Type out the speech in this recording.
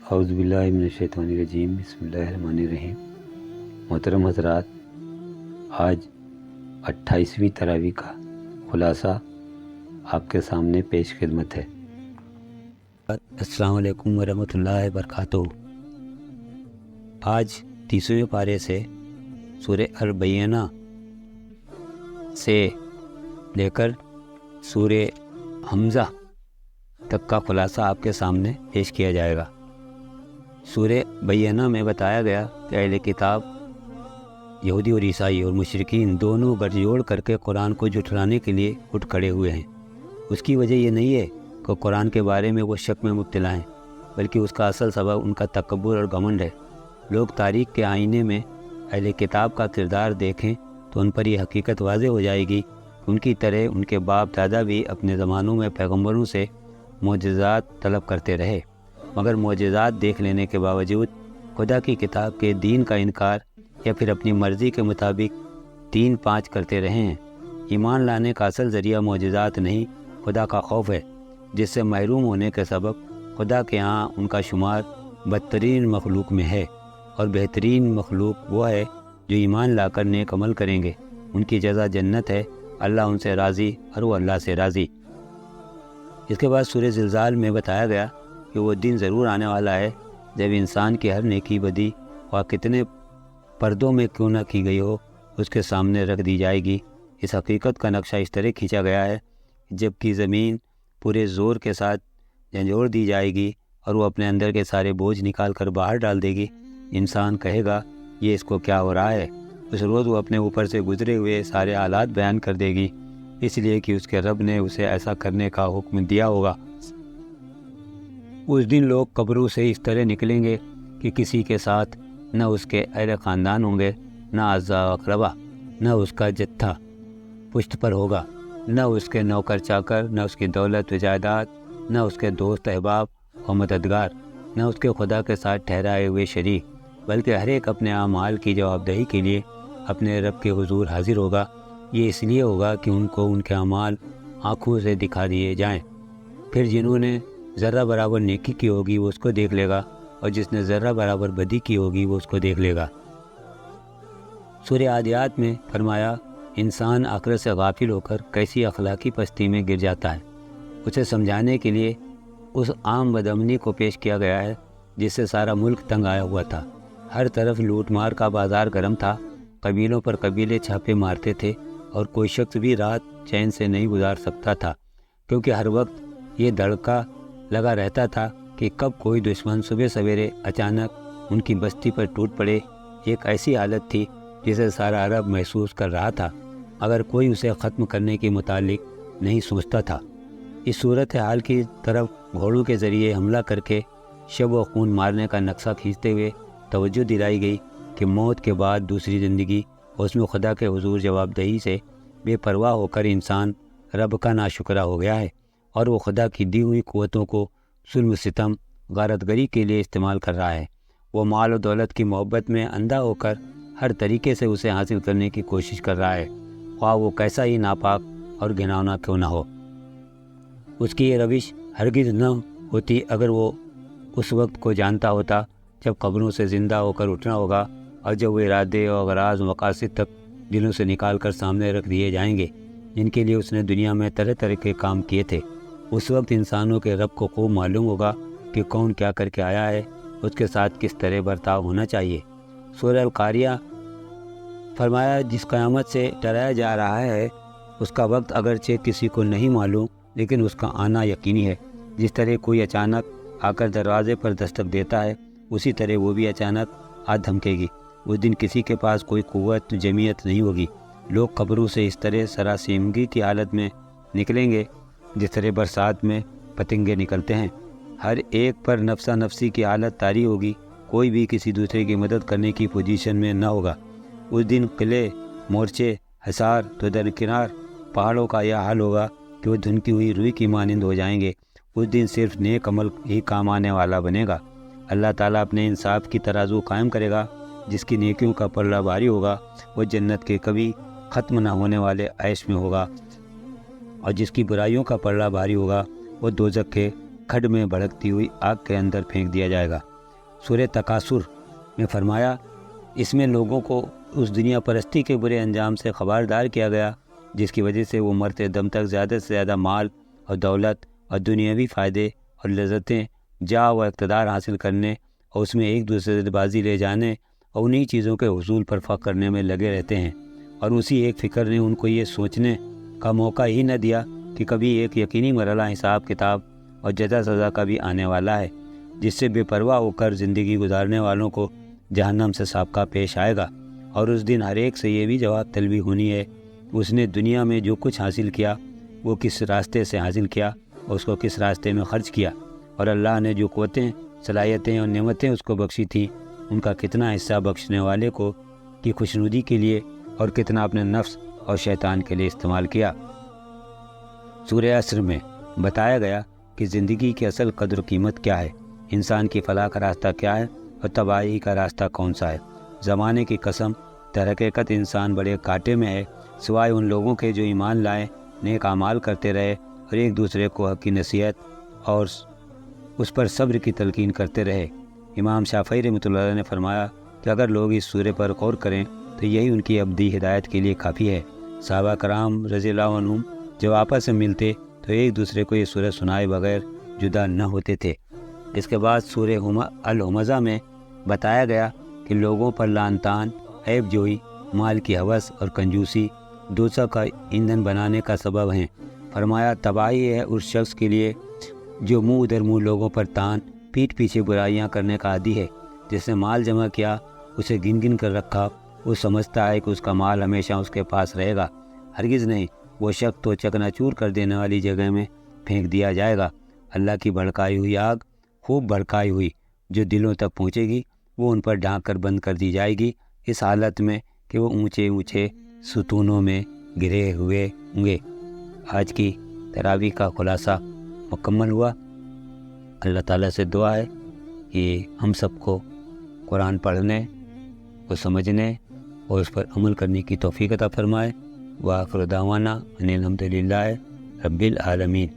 اعوذ باللہ من الشیطان الرجیم، بسم اللہ الرحمن الرحیم۔ محترم حضرات، آج 28ویں تراویح کا خلاصہ آپ کے سامنے پیش خدمت ہے۔ السلام علیکم ورحمۃ اللہ وبرکاتہ۔ آج 30ویں پارے سے سورہ البینہ سے لے کر سورہ حمزہ تک کا خلاصہ آپ کے سامنے پیش کیا جائے گا۔ سورہ بینہ میں بتایا گیا کہ اہل کتاب یہودی اور عیسائی اور مشرکین دونوں گٹھ جوڑ کر کے قرآن کو جھٹلانے کے لیے اٹھ کھڑے ہوئے ہیں۔ اس کی وجہ یہ نہیں ہے کہ قرآن کے بارے میں وہ شک میں مبتلا ہیں، بلکہ اس کا اصل سبب ان کا تکبر اور گھمنڈ ہے۔ لوگ تاریخ کے آئینے میں اہل کتاب کا کردار دیکھیں تو ان پر یہ حقیقت واضح ہو جائے گی کہ ان کی طرح ان کے باپ دادا بھی اپنے زمانوں میں پیغمبروں سے معجزات طلب کرتے رہے، مگر معجزات دیکھ لینے کے باوجود خدا کی کتاب کے دین کا انکار یا پھر اپنی مرضی کے مطابق 3-5 کرتے رہے ہیں۔ ایمان لانے کا اصل ذریعہ معجزات نہیں، خدا کا خوف ہے، جس سے محروم ہونے کے سبب خدا کے ہاں ان کا شمار بدترین مخلوق میں ہے، اور بہترین مخلوق وہ ہے جو ایمان لا کر نیک عمل کریں گے۔ ان کی جزا جنت ہے، اللہ ان سے راضی اور وہ اللہ سے راضی۔ اس کے بعد سورہ زلزال میں بتایا گیا کہ وہ دن ضرور آنے والا ہے جب انسان کی ہر نیکی بدی اور کتنے پردوں میں کیوں نہ کی گئی ہو اس کے سامنے رکھ دی جائے گی۔ اس حقیقت کا نقشہ اس طرح کھینچا گیا ہے جب کہ زمین پورے زور کے ساتھ جھنجھوڑ دی جائے گی اور وہ اپنے اندر کے سارے بوجھ نکال کر باہر ڈال دے گی۔ انسان کہے گا یہ اس کو کیا ہو رہا ہے؟ اس روز وہ اپنے اوپر سے گزرے ہوئے سارے حالات بیان کر دے گی، اس لیے کہ اس کے رب نے اسے ایسا کرنے کا حکم دیا ہوگا۔ اس دن لوگ قبروں سے اس طرح نکلیں گے کہ کسی کے ساتھ نہ اس کے اہل خاندان ہوں گے، نہ اعزا و اقربا، نہ اس کا جتھا پشت پر ہوگا، نہ اس کے نوکر چاکر، نہ اس کی دولت و جائیداد، نہ اس کے دوست احباب و مددگار، نہ اس کے خدا کے ساتھ ٹھہرائے ہوئے شریک، بلکہ ہر ایک اپنے اعمال کی جواب دہی کے لیے اپنے رب کے حضور حاضر ہوگا۔ یہ اس لیے ہوگا کہ ان کو ان کے اعمال آنکھوں سے دکھا دیے جائیں۔ پھر جنہوں نے ذرہ برابر نیکی کی ہوگی وہ اس کو دیکھ لے گا، اور جس نے ذرہ برابر بدی کی ہوگی وہ اس کو دیکھ لے گا۔ سورہ عادیات میں فرمایا انسان آخرت سے غافل ہو کر کیسی اخلاقی پستی میں گر جاتا ہے۔ اسے سمجھانے کے لیے اس عام بدامنی کو پیش کیا گیا ہے جس سے سارا ملک تنگ آیا ہوا تھا۔ ہر طرف لوٹ مار کا بازار گرم تھا، قبیلوں پر قبیلے چھاپے مارتے تھے، اور کوئی شخص بھی رات چین سے نہیں گزار سکتا تھا، کیونکہ ہر وقت یہ دھڑکا لگا رہتا تھا کہ کب کوئی دشمن صبح سویرے اچانک ان کی بستی پر ٹوٹ پڑے۔ ایک ایسی حالت تھی جسے سارا عرب محسوس کر رہا تھا، اگر کوئی اسے ختم کرنے کے متعلق نہیں سوچتا تھا۔ اس صورتحال کی طرف گھوڑوں کے ذریعے حملہ کر کے شب و خون مارنے کا نقشہ کھینچتے ہوئے توجہ دلائی گئی کہ موت کے بعد دوسری زندگی، اس میں خدا کے حضور جواب دہی سے بے پرواہ ہو کر انسان رب کا ناشکرہ ہو گیا ہے، اور وہ خدا کی دی ہوئی قوتوں کو ظلم و ستم، غارت گری کے لیے استعمال کر رہا ہے۔ وہ مال و دولت کی محبت میں اندھا ہو کر ہر طریقے سے اسے حاصل کرنے کی کوشش کر رہا ہے، خواہ وہ کیسا ہی ناپاک اور گھناؤنا کیوں نہ ہو۔ اس کی یہ روش ہرگز نہ ہوتی اگر وہ اس وقت کو جانتا ہوتا جب قبروں سے زندہ ہو کر اٹھنا ہوگا، اور جب وہ ارادے اور غراض و مقاصد تک دلوں سے نکال کر سامنے رکھ دیے جائیں گے جن کے لیے اس نے دنیا میں طرح طرح کے کام کیے تھے۔ اس وقت انسانوں کے رب کو خوب معلوم ہوگا کہ کون کیا کر کے آیا ہے، اس کے ساتھ کس طرح برتاؤ ہونا چاہیے۔ سورہ القاریہ فرمایا جس قیامت سے ڈرایا جا رہا ہے اس کا وقت اگرچہ کسی کو نہیں معلوم، لیکن اس کا آنا یقینی ہے۔ جس طرح کوئی اچانک آ کر دروازے پر دستک دیتا ہے، اسی طرح وہ بھی اچانک آ دھمکے گی۔ اس دن کسی کے پاس کوئی قوت جمعیت نہیں ہوگی۔ لوگ قبروں سے اس طرح سراسیمگی کی حالت میں نکلیں گے جس طرح برسات میں پتنگے نکلتے ہیں۔ ہر ایک پر نفسا نفسی کی حالت طاری ہوگی، کوئی بھی کسی دوسرے کی مدد کرنے کی پوزیشن میں نہ ہوگا۔ اس دن قلعے، مورچے، حصار تو درکنار پہاڑوں کا یہ حال ہوگا کہ وہ دھنکی ہوئی روئی کی مانند ہو جائیں گے۔ اس دن صرف نیک عمل ہی کام آنے والا بنے گا۔ اللہ تعالیٰ اپنے انصاف کی ترازو قائم کرے گا۔ جس کی نیکیوں کا پلہ بھاری ہوگا وہ جنت کے کبھی ختم نہ ہونے والے عیش میں ہوگا، اور جس کی برائیوں کا پلہ بھاری ہوگا وہ دوزخ کے کھڈ میں بھڑکتی ہوئی آگ کے اندر پھینک دیا جائے گا۔ سورہ تکاثر میں فرمایا اس میں لوگوں کو اس دنیا پرستی کے برے انجام سے خبردار کیا گیا جس کی وجہ سے وہ مرتے دم تک زیادہ سے زیادہ مال اور دولت اور دنیاوی فائدے اور لذتیں، جاہ و اقتدار حاصل کرنے اور اس میں ایک دوسرے سے بازی لے جانے اور انہی چیزوں کے حصول پر فخر کرنے میں لگے رہتے ہیں، اور اسی ایک فکر نے ان کو یہ سوچنے کا موقع ہی نہ دیا کہ کبھی ایک یقینی مرحلہ حساب کتاب اور جزا سزا کا بھی آنے والا ہے، جس سے بے پرواہ ہو کر زندگی گزارنے والوں کو جہنم سے سابقہ پیش آئے گا۔ اور اس دن ہر ایک سے یہ بھی جواب طلبی ہونی ہے اس نے دنیا میں جو کچھ حاصل کیا وہ کس راستے سے حاصل کیا اور اس کو کس راستے میں خرچ کیا، اور اللہ نے جو قوتیں، صلاحیتیں اور نعمتیں اس کو بخشی تھیں ان کا کتنا حصہ بخشنے والے کو کی خوشنودی کے لیے اور کتنا اپنے نفس اور شیطان کے لیے استعمال کیا۔ سورہ عصر میں بتایا گیا کہ زندگی کی اصل قدر و قیمت کیا ہے، انسان کی فلاح کا راستہ کیا ہے اور تباہی کا راستہ کون سا ہے۔ زمانے کی قسم، در حقیقت انسان بڑے کاٹے میں ہے، سوائے ان لوگوں کے جو ایمان لائے، نیک اعمال کرتے رہے اور ایک دوسرے کو حق کی نصیحت اور اس پر صبر کی تلقین کرتے رہے۔ امام شافعی رحمۃ اللہ علیہ نے فرمایا کہ اگر لوگ اس سورے پر غور کریں تو یہی ان کی ابدی ہدایت کے لیے کافی ہے۔ صحابہ کرام رضی اللہ عنہم جب آپس سے ملتے تو ایک دوسرے کو یہ سورہ سنائے بغیر جدا نہ ہوتے تھے۔ اس کے بعد سورہ الہمزہ میں بتایا گیا کہ لوگوں پر لعن طعن، عیب جوئی، مال کی ہوس اور کنجوسی دوزخ کا ایندھن بنانے کا سبب ہیں۔ فرمایا تباہی ہے اس شخص کے لیے جو منہ ادھر منہ لوگوں پر طعن، پیٹھ پیچھے برائیاں کرنے کا عادی ہے۔ جس نے مال جمع کیا، اسے گن گن کر رکھا، وہ سمجھتا ہے کہ اس کا مال ہمیشہ اس کے پاس رہے گا۔ ہرگز نہیں، وہ شخص تو چکنا چور کر دینے والی جگہ میں پھینک دیا جائے گا۔ اللہ کی بھڑکائی ہوئی آگ، خوب بھڑکائی ہوئی، جو دلوں تک پہنچے گی، وہ ان پر ڈھانک کر بند کر دی جائے گی، اس حالت میں کہ وہ اونچے اونچے ستونوں میں گرے ہوئے ہوں گے۔ آج کی تراویح کا خلاصہ مکمل ہوا۔ اللہ تعالیٰ سے دعا ہے کہ ہم سب کو قرآن پڑھنے، کو سمجھنے اور اس پر عمل کرنے کی توفیق عطا فرمائے۔ وآخر دعوانا ان الحمد للہ رب العالمین۔